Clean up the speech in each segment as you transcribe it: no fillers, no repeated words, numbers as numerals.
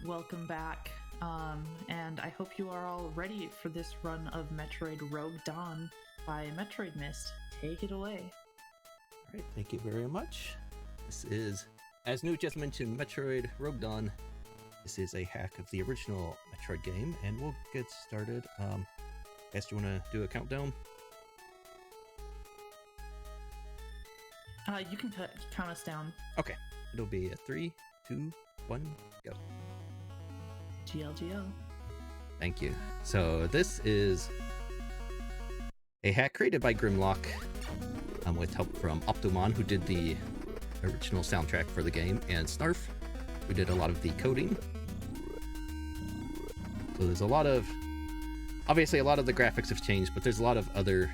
Welcome back. And I hope you are all ready for this run of Metroid Rogue Dawn by MetroidMst. Take it away. All right, thank you very much. This is, as New just mentioned, Metroid Rogue Dawn. This is a hack of the original Metroid game, and we'll get started. Guess you want to do a countdown? You can count us down. Okay, it'll be a 3, 2, 1, go. GLGO. Thank you. So this is a hack created by Grimlock with help from Optomon, who did the original soundtrack for the game, and Snarf, who did a lot of the coding. So there's a lot of, obviously a lot of the graphics have changed, but there's a lot of other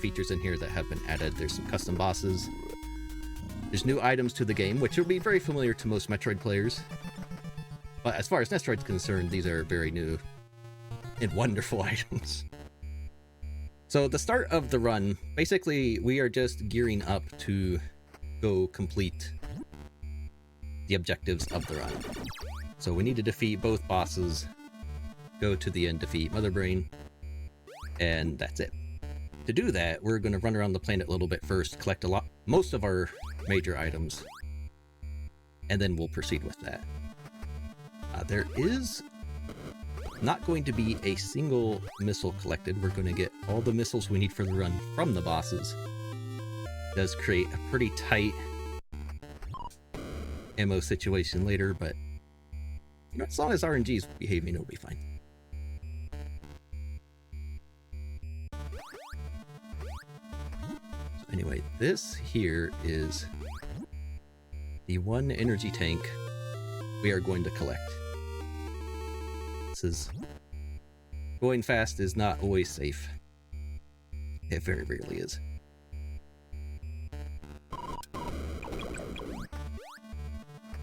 features in here that have been added. There's some custom bosses. There's new items to the game, which will be very familiar to most Metroid players. But as far as Metroid's concerned, these are very new and wonderful items. So the start of the run, basically we are just gearing up to go complete the objectives of the run. So we need to defeat both bosses, go to the end, defeat Mother Brain, and that's it. To do that, we're going to run around the planet a little bit first, collect most of our major items, and then we'll proceed with that. There is not going to be a single missile collected. We're going to get all the missiles we need for the run from the bosses. It does create a pretty tight ammo situation later, but you know, as long as RNG is behaving, it'll be fine. So anyway, this here is the one energy tank we are going to collect. This is, going fast is not always safe. It very rarely is.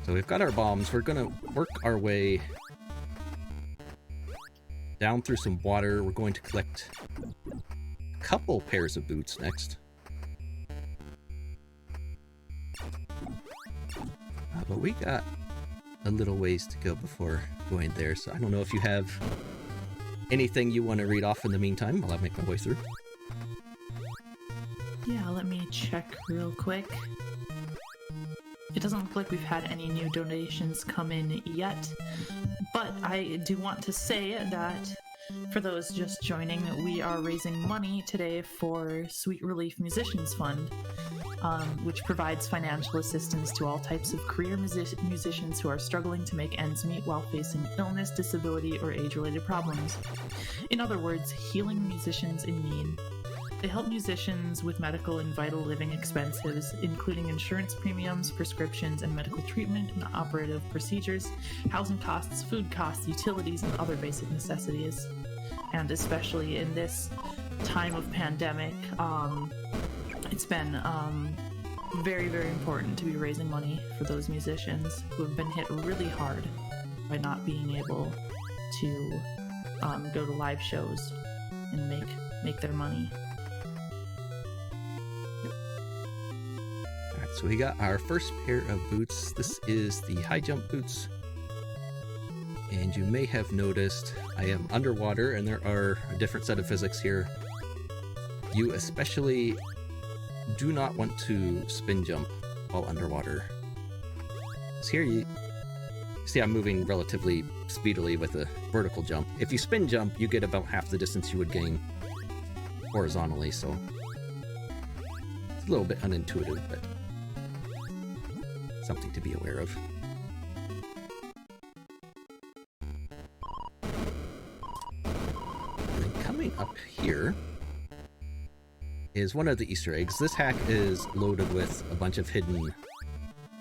So we've got our bombs. We're gonna work our way down through some water. We're going to collect a couple pairs of boots next. But we got a little ways to go before going there, so I don't know if you have anything you want to read off in the meantime while I make my way through. Yeah, let me check real quick. It doesn't look like we've had any new donations come in yet, but I do want to say that for those just joining, we are raising money today for Sweet Relief Musicians Fund, which provides financial assistance to all types of career musicians who are struggling to make ends meet while facing illness, disability, or age-related problems. In other words, healing musicians in need. They help musicians with medical and vital living expenses, including insurance premiums, prescriptions, and medical treatment and operative procedures, housing costs, food costs, utilities, and other basic necessities. And especially in this time of pandemic, it's been very, very important to be raising money for those musicians who have been hit really hard by not being able to go to live shows and make their money. Alright, so we got our first pair of boots. This is the high jump boots. And you may have noticed I am underwater and there are a different set of physics here. You especially do not want to spin jump while underwater. So here you see I'm moving relatively speedily with a vertical jump. If you spin jump, you get about half the distance you would gain horizontally, so it's a little bit unintuitive, but something to be aware of. And then coming up here is one of the Easter eggs. This hack is loaded with a bunch of hidden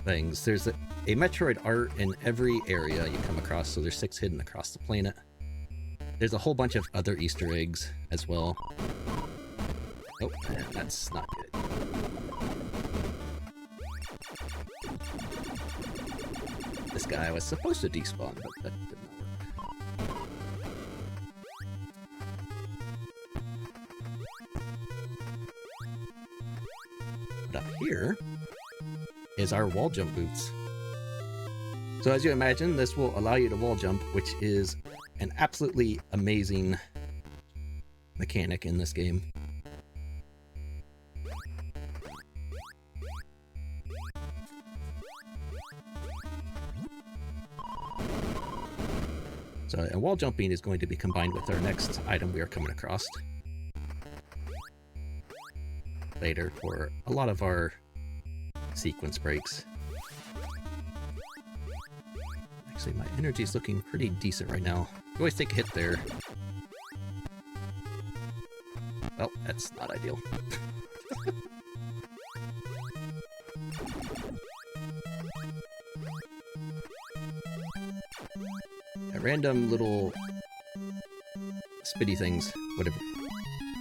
things. There's a Metroid art in every area you come across, so there's 6 hidden across the planet. There's a whole bunch of other Easter eggs as well. Oh, that's not good. This guy was supposed to despawn, but that did not work. But up here is our wall jump boots. So as you imagine, this will allow you to wall jump, which is an absolutely amazing mechanic in this game. So, and wall jumping is going to be combined with our next item we are coming across later for a lot of our sequence breaks. Actually, my energy is looking pretty decent right now. You always take a hit there. Well, that's not ideal. Random little spitty things, whatever,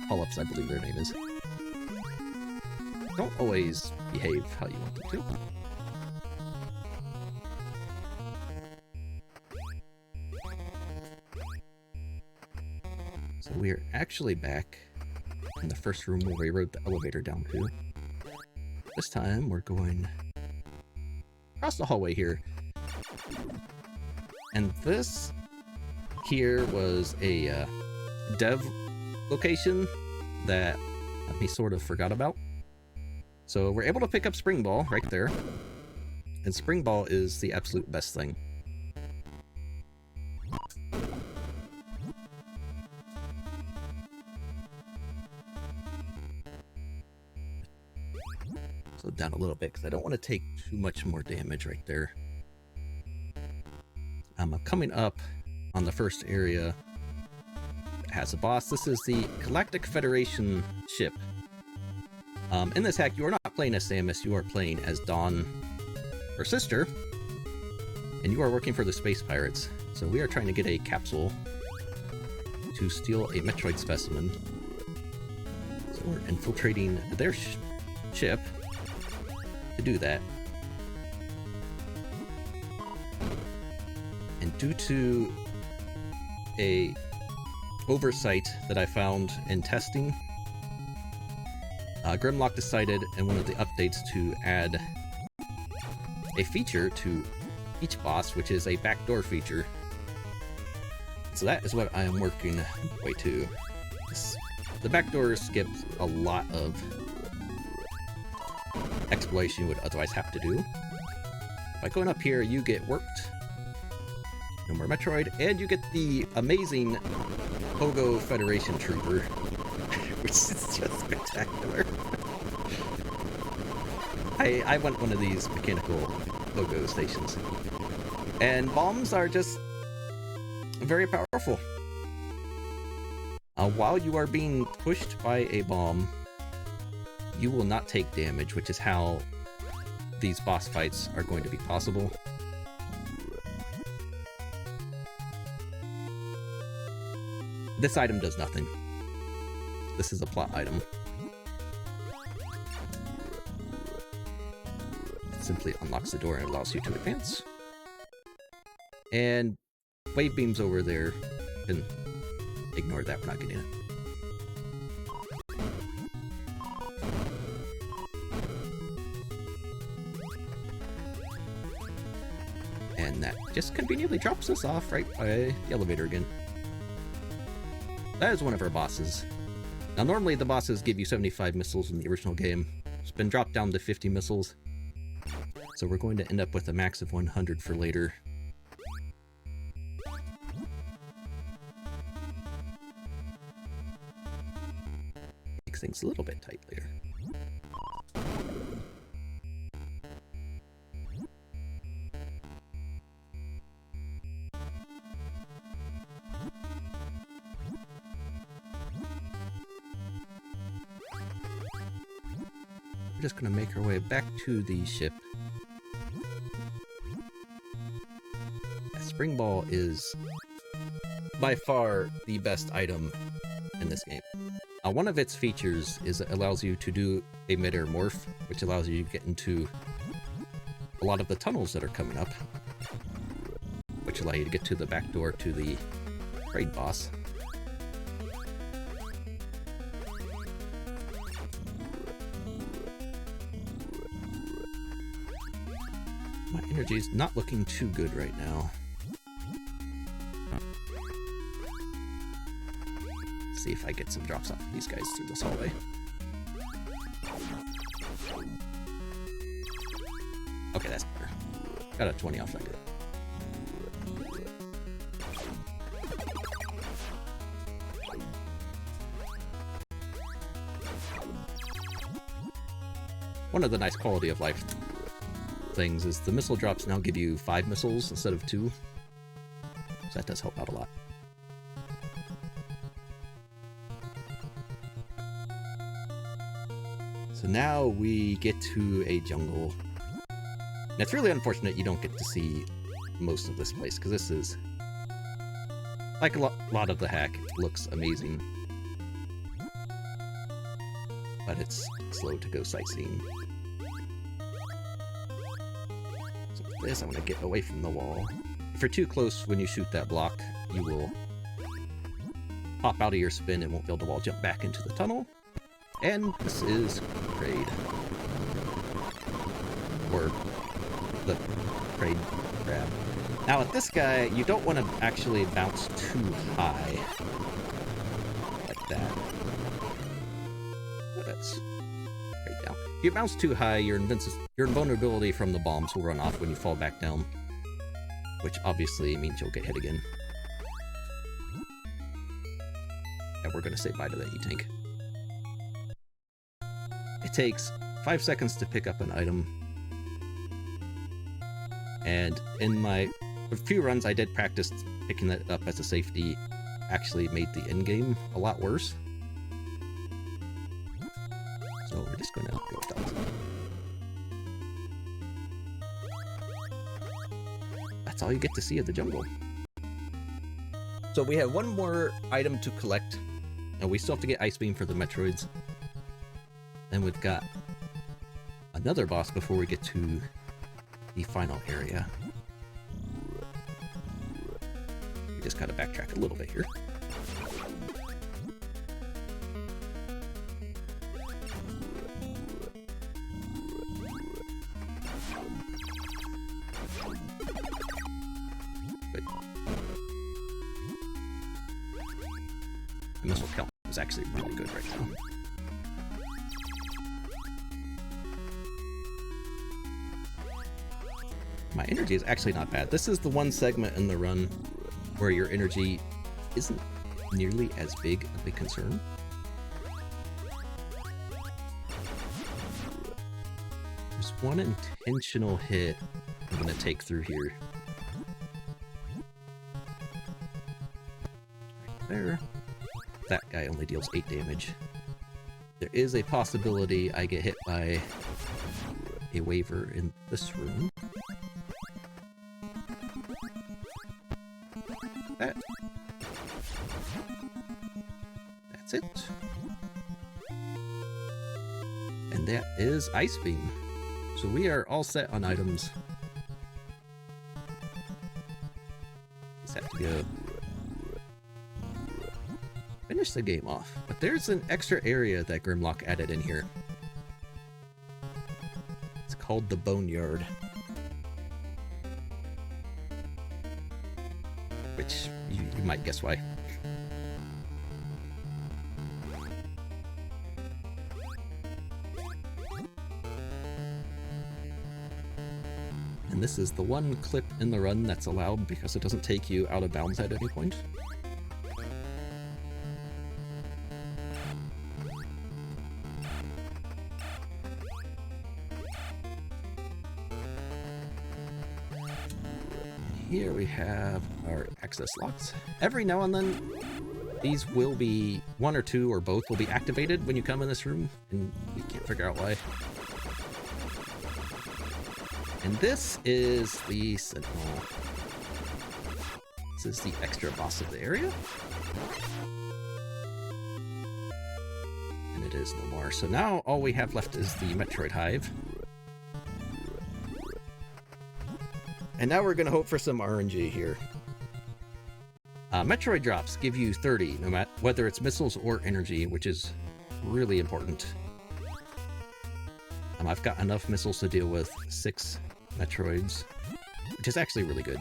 polyps I believe their name is, don't always behave how you want them to. So we are actually back in the first room where we rode the elevator down to. This time we're going across the hallway here. And this here was a dev location that we sort of forgot about. So we're able to pick up Spring Ball right there. And Spring Ball is the absolute best thing. So down a little bit because I don't want to take too much more damage right there. I'm coming up on the first area that has a boss. This is the Galactic Federation ship. In this hack, you are not playing as Samus, you are playing as Dawn, her sister, and you are working for the Space Pirates. So we are trying to get a capsule to steal a Metroid specimen. So we're infiltrating their ship to do that. And due to a oversight that I found in testing, Grimlock decided in one of the updates to add a feature to each boss, which is a backdoor feature. So that is what I am working my way to. The backdoor skips a lot of exploration you would otherwise have to do. By going up here, you get worked. No more Metroid, and you get the amazing Pogo Federation Trooper, which is just spectacular. I want one of these mechanical Pogo stations. And bombs are just very powerful. While you are being pushed by a bomb, you will not take damage, which is how these boss fights are going to be possible. This item does nothing. This is a plot item. It simply unlocks the door and allows you to advance. And wave beams over there. And ignore that, we're not getting it. And that just conveniently drops us off right by the elevator again. That is one of our bosses. Now normally the bosses give you 75 missiles in the original game. It's been dropped down to 50 missiles. So we're going to end up with a max of 100 for later. Makes things a little bit tight later. Just gonna make our way back to the ship. Spring Ball is by far the best item in this game. One of its features is it allows you to do a mid-air morph, which allows you to get into a lot of the tunnels that are coming up, which allow you to get to the back door to the raid boss. My Energy's not looking too good right now. See if I get some drops off these guys through this hallway. Okay, that's better. Got a 20 off that good. One of the nice quality of life things is the missile drops now give you 5 missiles instead of 2. So that does help out a lot. So now we get to a jungle. And it's really unfortunate you don't get to see most of this place, because this is, like a lot of the hack, looks amazing. But it's slow to go sightseeing. So with this, I'm going to get away from the wall. If you're too close when you shoot that block, you will pop out of your spin and won't be able to wall jump back into the tunnel. And this is Raid. Or the Raid grab. Now with this guy, you don't want to actually bounce too high. Like that. Oh, that's right down. If you bounce too high, your invulnerability from the bombs will run off when you fall back down. Which obviously means you'll get hit again. And we're going to say bye to that E-Tank. It takes 5 seconds to pick up an item. And in my few runs I did practice picking it up as a safety, actually made the end game a lot worse. So we're just going to go with that. That's all you get to see of the jungle. So we have one more item to collect, and we still have to get Ice Beam for the Metroids. Then we've got another boss before we get to the final area. We just gotta backtrack a little bit here. Good. The missile count is actually really good right now. My energy is actually not bad. This is the one segment in the run where your energy isn't nearly as big of a concern. There's one intentional hit I'm going to take through here. Right there. That guy only deals 8 damage. There is a possibility I get hit by a waiver in this room. That's it. And that is Ice Beam. So we are all set on items. Just have to go finish the game off. But there's an extra area that Grimlock added in here. It's called the Boneyard. Which you might guess why. And this is the one clip in the run that's allowed because it doesn't take you out of bounds at any point. Here we have our access locks. Every now and then, these will be, one or two or both will be activated when you come in this room, and we can't figure out why. And this is the Sentinel. This is the extra boss of the area. And it is no more. So now all we have left is the Metroid Hive. And now we're going to hope for some RNG here. Metroid drops give you 30, no matter whether it's missiles or energy, which is really important. I've got enough missiles to deal with 6 Metroids. which is actually really good.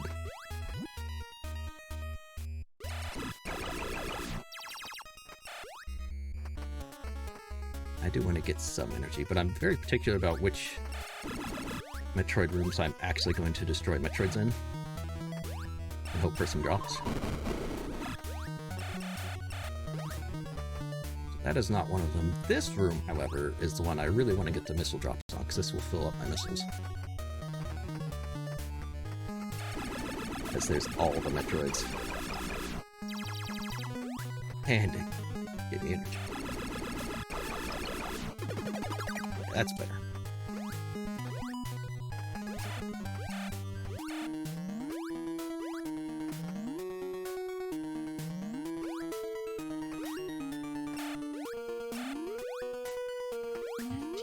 I do want to get some energy, but I'm very particular about which Metroid rooms I'm actually going to destroy Metroids in. And hope for some drops. That is not one of them. This room, however, is the one I really want to get the missile drops on, because this will fill up my missiles. Because there's all the Metroids. And give me energy. That's better.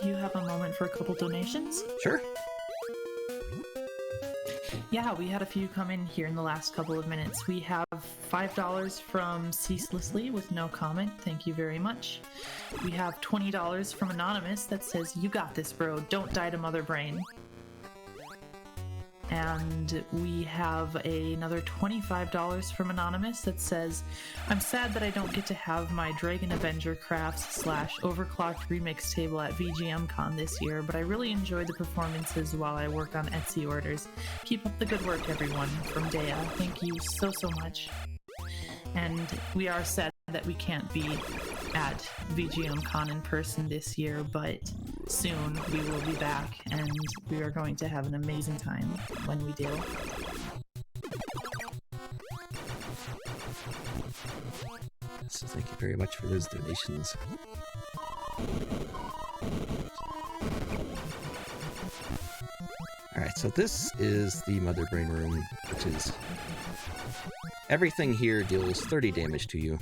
Do you have a moment for a couple donations? Sure. Yeah, we had a few come in here in the last couple of minutes. We have $5 from Ceaselessly with no comment. Thank you very much. We have $20 from Anonymous that says, "You got this, bro. Don't die to Mother Brain." And we have another $25 from Anonymous that says, "I'm sad that I don't get to have my Dragon Avenger Crafts / Overclocked remix table at VGMCon this year, but I really enjoy the performances while I work on Etsy orders. Keep up the good work, everyone." From Dea. Thank you so much. And we are sad that we can't be at VGMCon in person this year, but soon we will be back, and we are going to have an amazing time when we do. So thank you very much for those donations. Alright, so this is the Mother Brain room, which is... everything here deals 30 damage to you.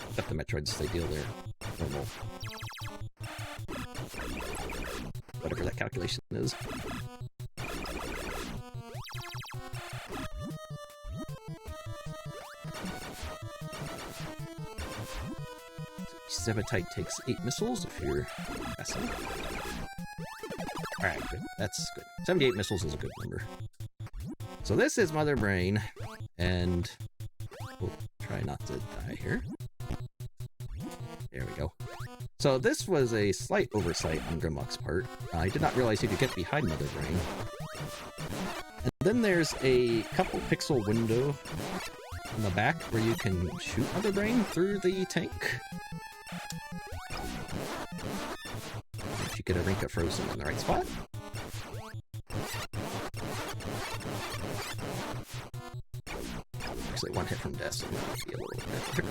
Except the Metroids, they deal their normal... whatever that calculation is. Zebetite takes 8 missiles if you're guessing. Alright, good. That's good. 78 missiles is a good number. So this is Mother Brain, and we'll try not to die here. There we go. So this was a slight oversight on Grimlock's part. I did not realize you could get behind Mother Brain. And then there's a couple pixel window in the back where you can shoot Mother Brain through the tank. If you get a Rinka frozen in the right spot. Actually, one hit from death, so that would be a little bit.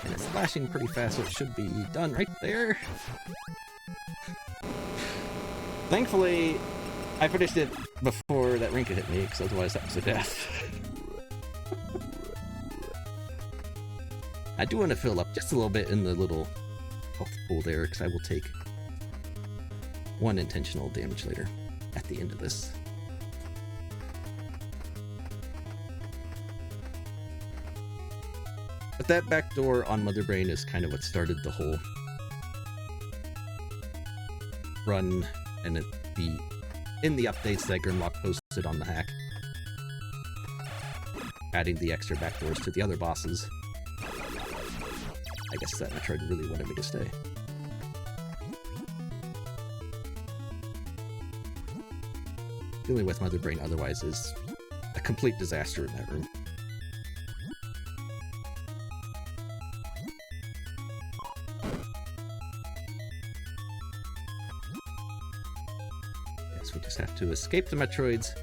And it's flashing pretty fast, so it should be done right there. Thankfully, I finished it before that Rinka hit me, because otherwise that was a death. I do want to fill up just a little bit in the little health pool there, because I will take 1 intentional damage later at the end of this. But that back door on Mother Brain is kind of what started the whole run, and in the updates that Grimlock posted on the hack, adding the extra back doors to the other bosses. I guess that Metroid really wanted me to stay. Dealing with Mother Brain otherwise is a complete disaster in that room. Yes, we just have to escape the Metroids,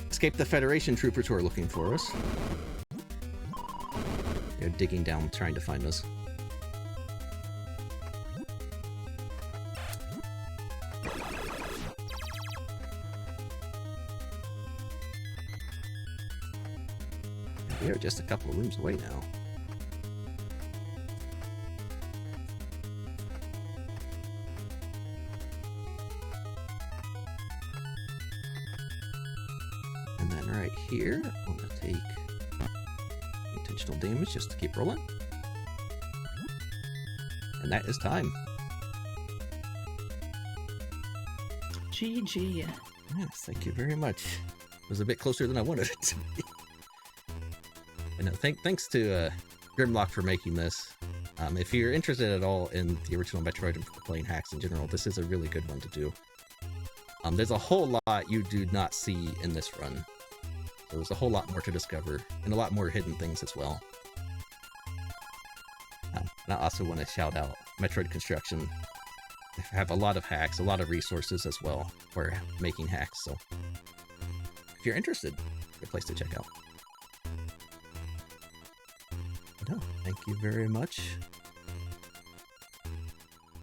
escape the Federation troopers who are looking for us. They're digging down, trying to find us. We are just a couple of rooms away now. And then right here, I'm going to take intentional damage just to keep rolling. And that is time. GG. Yes, thank you very much. It was a bit closer than I wanted it to be. And thanks to Grimlock for making this. If you're interested at all in the original Metroid and playing hacks in general, this is a really good one to do. There's a whole lot you do not see in this run. So there's a whole lot more to discover, and a lot more hidden things as well. And I also want to shout out Metroid Construction. They have a lot of hacks, a lot of resources as well for making hacks, so if you're interested, good place to check out. But no, thank you very much.